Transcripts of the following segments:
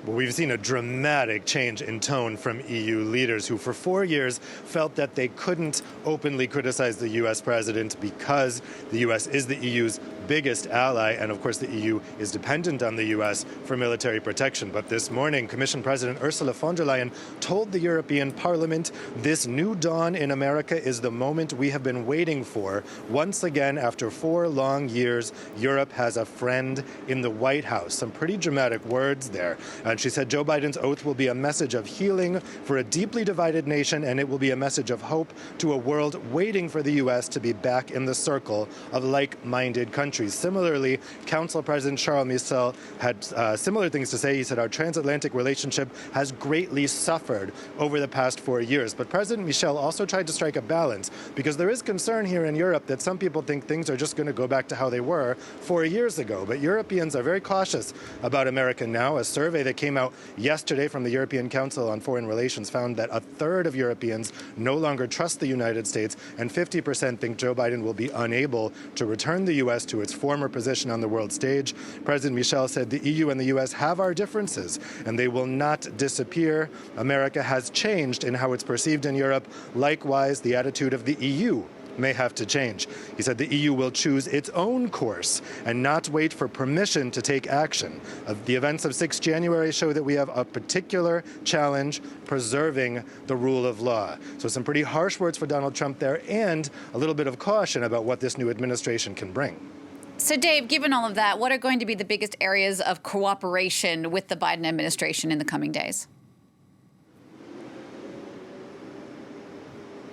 Well, we've seen a dramatic change in tone from EU leaders who for 4 years felt that they couldn't openly criticize the U.S. president because the U.S. is the EU's biggest ally, and of course the EU is dependent on the U.S. for military protection. But this morning, Commission President Ursula von der Leyen told the European Parliament this new dawn in America is the moment we have been waiting for. Once again, after 4 long years, Europe has a friend in the White House. Some pretty dramatic words there. And she said Joe Biden's oath will be a message of healing for a deeply divided nation, and it will be a message of hope to a world waiting for the U.S. to be back in the circle of like-minded countries. Similarly, Council President Charles Michel had similar things to say. He said our transatlantic relationship has greatly suffered over the past 4 years. But President Michel also tried to strike a balance, because there is concern here in Europe that some people think things are just going to go back to how they were 4 years ago. But Europeans are very cautious about America now. A survey that came out yesterday from the European Council on Foreign Relations found that a third of Europeans no longer trust the United States, and 50% think Joe Biden will be unable to return the U.S. to its former position on the world stage. President Michel said the EU and the U.S. have our differences, and they will not disappear. America has changed in how it's perceived in Europe. Likewise, the attitude of the EU may have to change. He said the EU will choose its own course and not wait for permission to take action. The events of 6 January show that we have a particular challenge preserving the rule of law. So some pretty harsh words for Donald Trump there, and a little bit of caution about what this new administration can bring. So, Dave, given all of that, what are going to be the biggest areas of cooperation with the Biden administration in the coming days?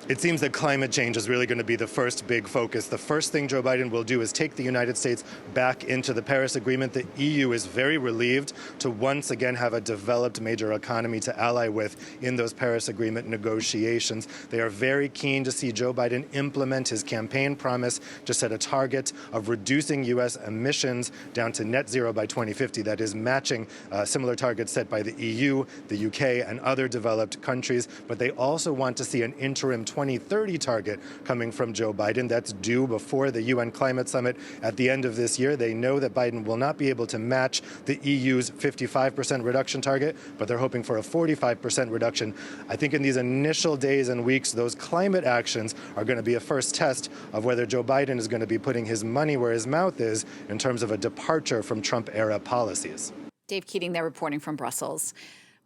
It seems that climate change is really going to be the first big focus. The first thing Joe Biden will do is take the United States back into the Paris Agreement. The EU is very relieved to once again have a developed major economy to ally with in those Paris Agreement negotiations. They are very keen to see Joe Biden implement his campaign promise to set a target of reducing U.S. emissions down to net zero by 2050. That is matching similar targets set by the EU, the UK, and other developed countries. But they also want to see an interim 2030 target coming from Joe Biden. That's due before the UN Climate Summit at the end of this year. They know that Biden will not be able to match the EU's 55% reduction target, but they're hoping for a 45% reduction. I think in these initial days and weeks, those climate actions are going to be a first test of whether Joe Biden is going to be putting his money where his mouth is in terms of a departure from Trump-era policies. Dave Keating there reporting from Brussels.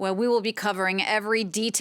Well, we will be covering every detail